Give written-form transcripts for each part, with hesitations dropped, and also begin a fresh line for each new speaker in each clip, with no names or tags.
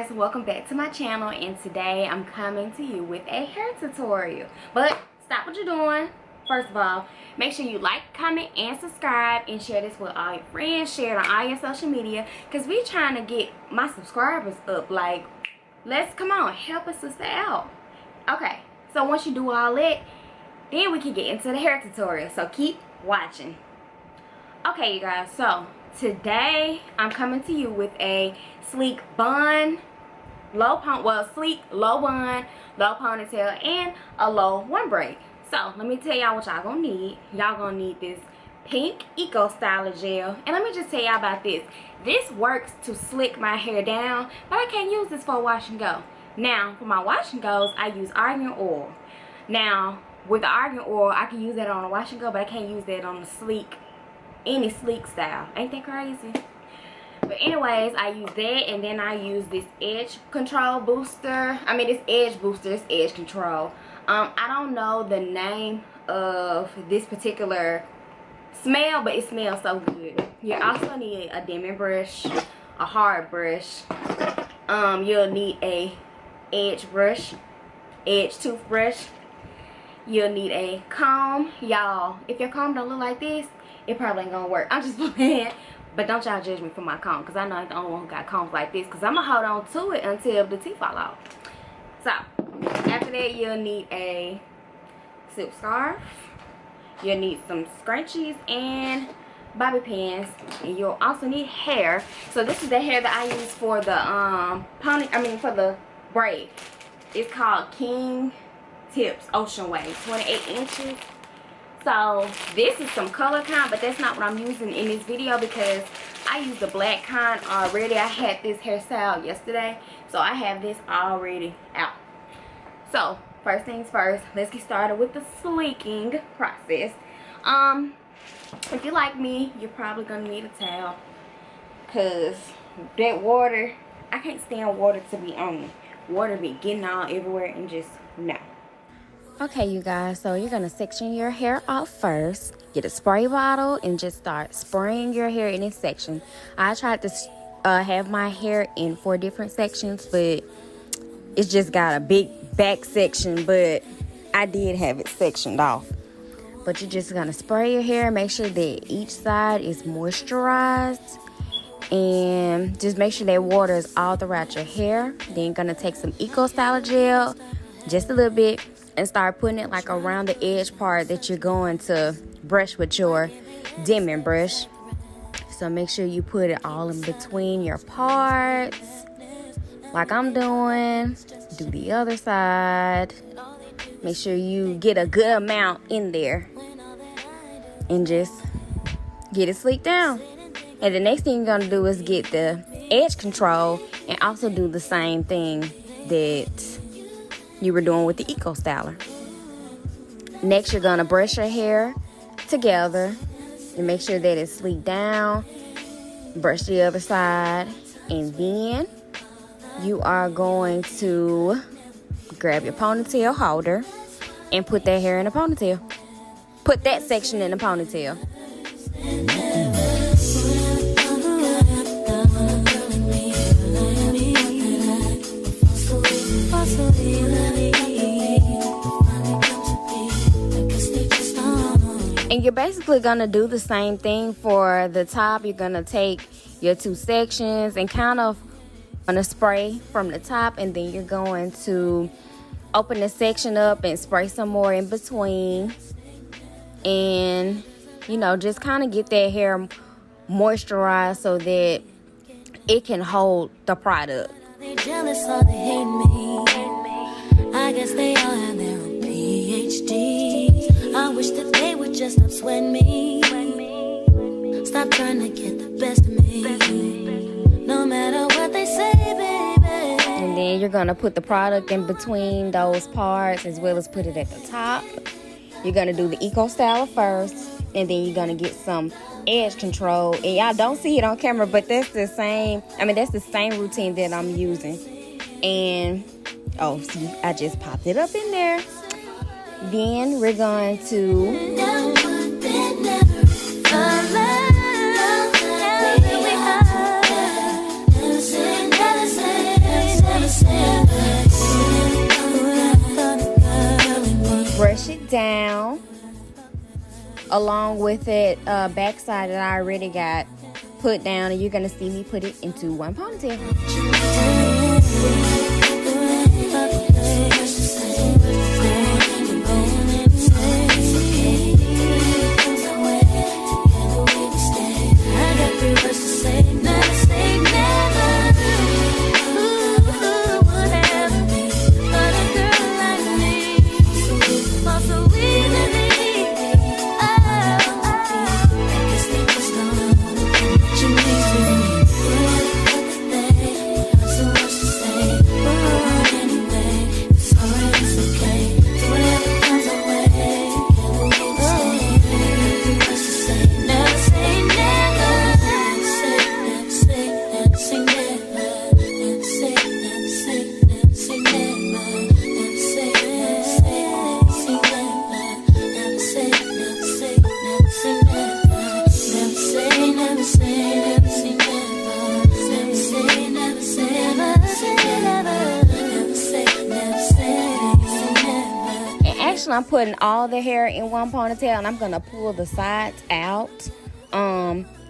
guys, welcome back to my channel, and today I'm coming to you with a hair tutorial. But stop what you're doing. First of all, make sure you like, comment, and subscribe, and share this with all your friends. Share it on all your social media, because we're trying to get my subscribers up. Like, come on, help a sister out. Okay, so once you do all that, then we can get into the hair tutorial, so keep watching. Okay, you guys, so today I'm coming to you with a sleek bun, sleek low bun, low ponytail, and a low one braid. So let me tell y'all what y'all gonna need. Y'all gonna need this pink Eco Styler gel, and let me just tell y'all about this. This works to slick my hair down, but I can't use this for a wash and go. Now for my wash and goes, I use argan oil. Now with the argan oil, I can use that on a wash and go, but I can't use that on the sleek, any sleek style. Ain't that crazy? But anyways, I use that, and then I use this edge control booster. I mean, this edge booster, this edge control. I don't know the name of this particular smell, but it smells so good. You also need a dimming brush, a hard brush. You'll need a edge toothbrush. You'll need a comb. Y'all, if your comb don't look like this, it probably ain't gonna work. I'm just playing. But don't y'all judge me for my comb, because I know I'm the only one who got combs like this, because I'm going to hold on to it until the teeth fall off. So, after that, you'll need a silk scarf. You'll need some scrunchies and bobby pins. And you'll also need hair. So, this is the hair that I use for the for the braid. It's called King Tips Ocean Wave, 28 inches. So this is some color kind, but that's not what I'm using in this video, because I used the black kind already. I had this hairstyle yesterday, so I have this already out. So first things first, let's get started with the sleeking process. If you're like me, you're probably gonna need a towel, because that water, I can't stand water to be on me. Water be getting all everywhere and just no. Okay, you guys, so you're going to section your hair off first. Get a spray bottle and just start spraying your hair in this section. I tried to have my hair in 4 different sections, but it's just got a big back section, but I did have it sectioned off. But you're just going to spray your hair. Make sure that each side is moisturized. And just make sure that water is all throughout your hair. Then you're going to take some Eco Styler gel, just a little bit, and start putting it like around the edge part that you're going to brush with your dimming brush. So make sure you put it all in between your parts, like I'm doing. Do the other side. Make sure you get a good amount in there and just get it sleeked down. And the next thing you're going to do is get the edge control and also do the same thing that you were doing with the Eco Styler. Next, you're going to brush your hair together and make sure that it's sleeked down. Brush the other side, and then you are going to grab your ponytail holder and put that hair in a ponytail. Put that section in a ponytail. And you're basically going to do the same thing for the top. You're going to take your 2 sections and kind of going to spray from the top, and then you're going to open the section up and spray some more in between. And, you know, just kind of get that hair moisturized so that it can hold the product.
They jealous or they hate me. I guess they all have their own PhD. I wish that they would just stop sweating me. Stop trying to get the best of me. No matter what they say, baby.
And then you're going to put the product in between those parts, as well as put it at the top. You're going to do the Eco Styler first, and then you're going to get some edge control. And y'all don't see it on camera, but that's the same routine that I'm using. And oh, see, I just popped it up in there. Then we're going to along with it backside that I already got put down, and you're gonna see me put it into one ponytail. I'm putting all the hair in one ponytail, and I'm gonna pull the sides out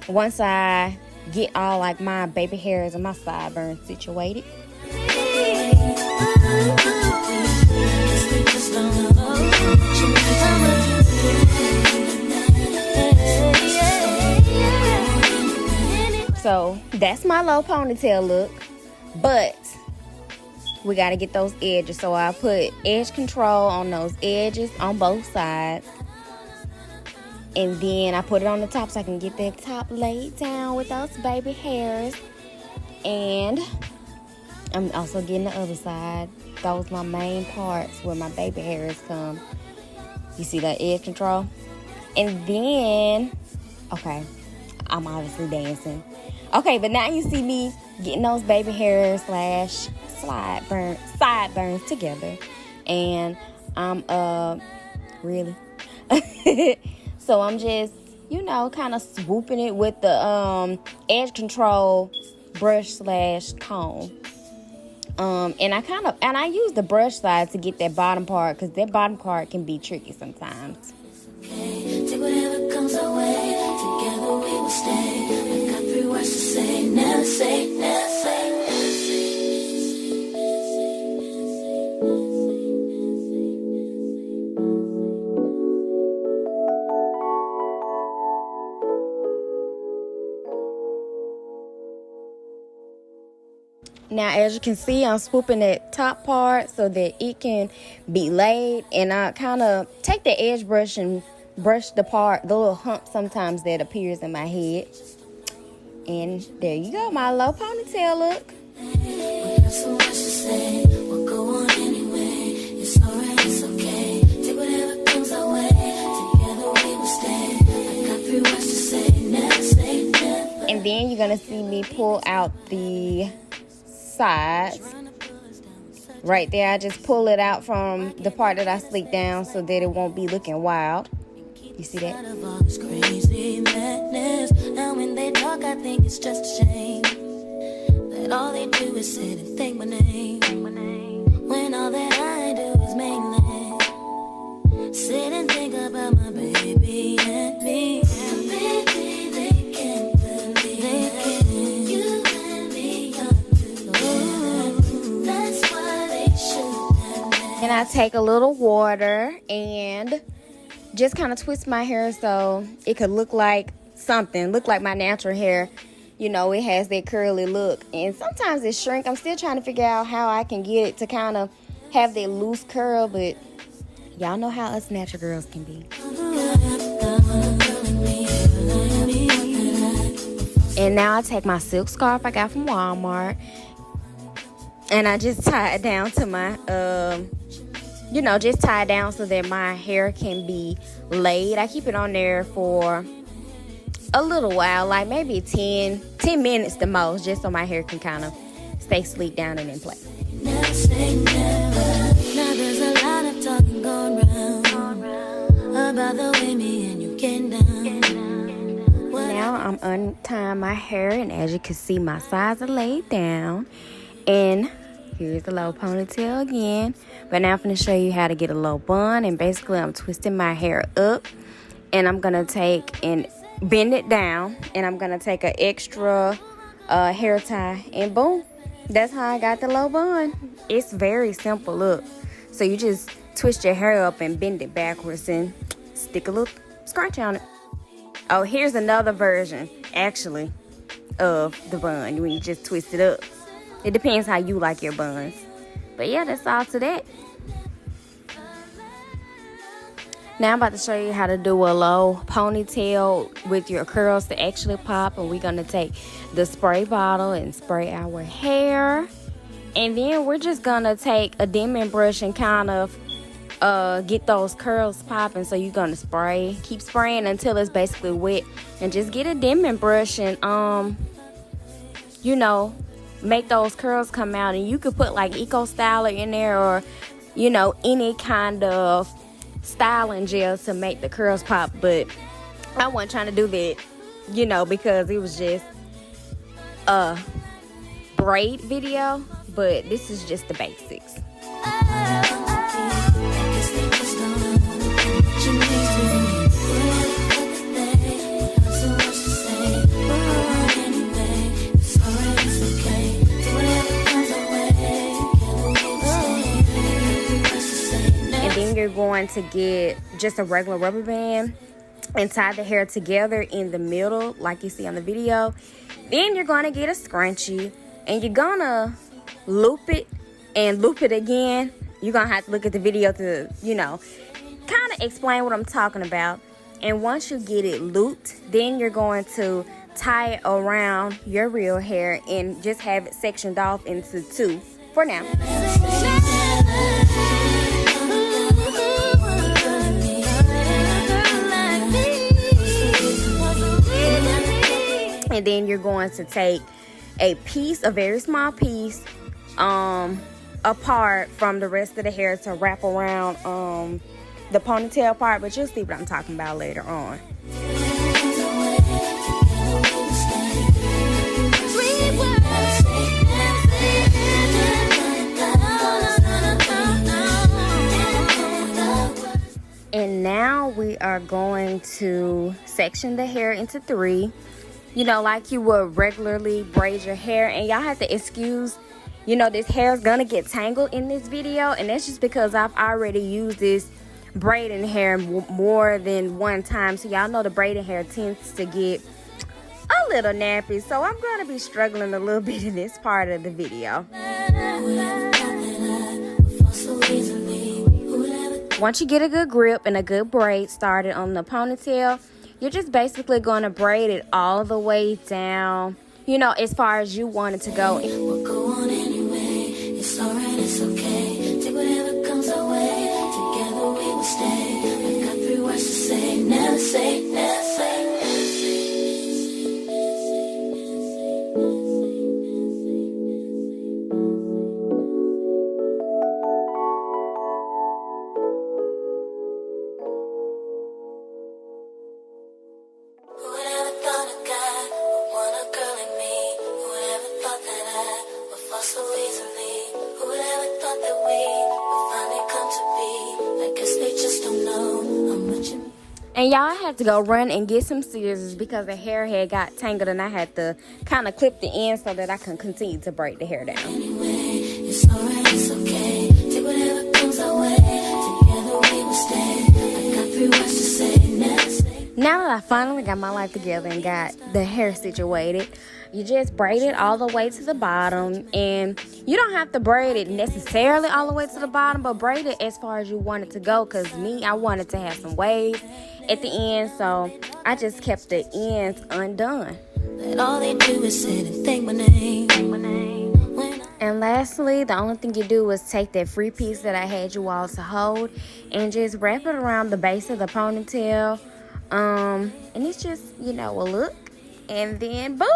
once I get all like my baby hairs and my sideburns situated. So that's my low ponytail look, but we got to get those edges. So I put edge control on those edges on both sides. And then I put it on the top so I can get that top laid down with those baby hairs. And I'm also getting the other side. Those my main parts where my baby hairs come. You see that edge control? And then, okay, I'm obviously dancing. Okay, but now you see me getting those baby hairs / sideburns together. And I'm really so I'm just, you know, kind of swooping it with the edge control brush / comb. And I use the brush side to get that bottom part, because that bottom part can be tricky sometimes. Take whatever comes our way, together we will stay. I got 3 words to say, never say, never say. Now, as you can see, I'm swooping that top part so that it can be laid. And I kind of take the edge brush and brush the little hump sometimes that appears in my head. And there you go, my low ponytail look. And then you're going to see me pull out the sides right there. I just pull it out from the part that I sleek down so that it won't be looking wild. You see that? Now when they talk, I think it's just a shame that all they do is sit and think my name, when all that I do is mainly sit and think about my baby and me. And baby, they can't believe it. You and me are too. That's why they should. And I take a little water and just kind of twist my hair so it could look like my natural hair. You know, it has that curly look. And sometimes it shrink. I'm still trying to figure out how I can get it to kind of have that loose curl, but y'all know how us natural girls can be. And now I take my silk scarf I got from Walmart, and I just tie it down to my just tie it down so that my hair can be laid. I keep it on there for a little while, like maybe 10 minutes the most, just so my hair can kind of stay sleek down and in place. Never say never. Now there's a lot of talking going round about the way me and you get down. Now I'm untying my hair, and as you can see, my sides are laid down. And here's the low ponytail again. But now I'm going to show you how to get a low bun. And basically I'm twisting my hair up and I'm gonna take and bend it down, and I'm gonna take an extra hair tie, and boom, that's how I got the low bun. It's very simple. Look, so you just twist your hair up and bend it backwards and stick a little scrunch on it. Oh, here's another version actually of the bun when you just twist it up. It depends how you like your buns, but yeah, that's all to that. Now I'm about to show you how to do a low ponytail with your curls to actually pop. And we're going to take the spray bottle and spray our hair. And then we're just going to take a dimming brush and kind of get those curls popping. So you're going to spray, keep spraying until it's basically wet. And just get a dimming brush and, you know, make those curls come out. And you could put like Eco Styler in there, or, you know, any kind of styling gel to make the curls pop. But I wasn't trying to do that, you know, because it was just a braid video. But this is just the basics. You're going to get just a regular rubber band and tie the hair together in the middle like you see on the video. Then you're going to get a scrunchie and you're gonna loop it and loop it again. You're gonna have to look at the video to, you know, kind of explain what I'm talking about. And once you get it looped, then you're going to tie it around your real hair and just have it sectioned off into two for now. And then you're going to take a piece, a very small piece, apart from the rest of the hair to wrap around the ponytail part. But you'll see what I'm talking about later on. And now we are going to section the hair into three. You know, like you would regularly braid your hair. And y'all have to excuse, you know, this hair is gonna get tangled in this video, and that's just because I've already used this braiding hair more than one time. So y'all know the braiding hair tends to get a little nappy, so I'm gonna be struggling a little bit in this part of the video. Once you get a good grip and a good braid started on the ponytail, you're just basically going to braid it all the way down, you know, as far as you want it to go.
We'll go on anyway. It's alright, it's okay. Take whatever comes our way. Together we will stay. I've got 3 words to say. Never say, never say.
And y'all had to go run and get some scissors because the hair had got tangled, and I had to kind of clip the end so that I can continue to braid the hair down.
Anyway, it's alright, it's okay. Take whatever comes our way. Together we will stay. I got 3 words to say. Never say.
Now that I finally got my life together and got the hair situated, you just braid it all the way to the bottom. And you don't have to braid it necessarily all the way to the bottom, but braid it as far as you want it to go. Because me, I wanted to have some waves at the end, so I just kept the ends undone.
And all they do is sit and think my name.
And lastly, the only thing you do is take that free piece that I had you all to hold and just wrap it around the base of the ponytail. And it's just, you know, a look. And then boom,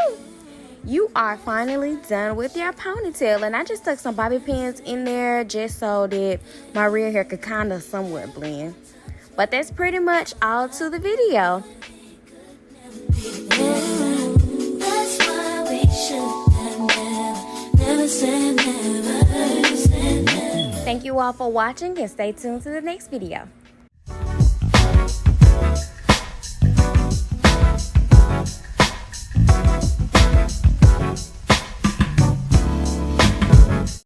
you are finally done with your ponytail. And I just stuck some bobby pins in there just so that my real hair could kind of somewhat blend. But that's pretty much all to the video.
That's why we should never say never.
Thank you all for watching, and stay tuned to the next video.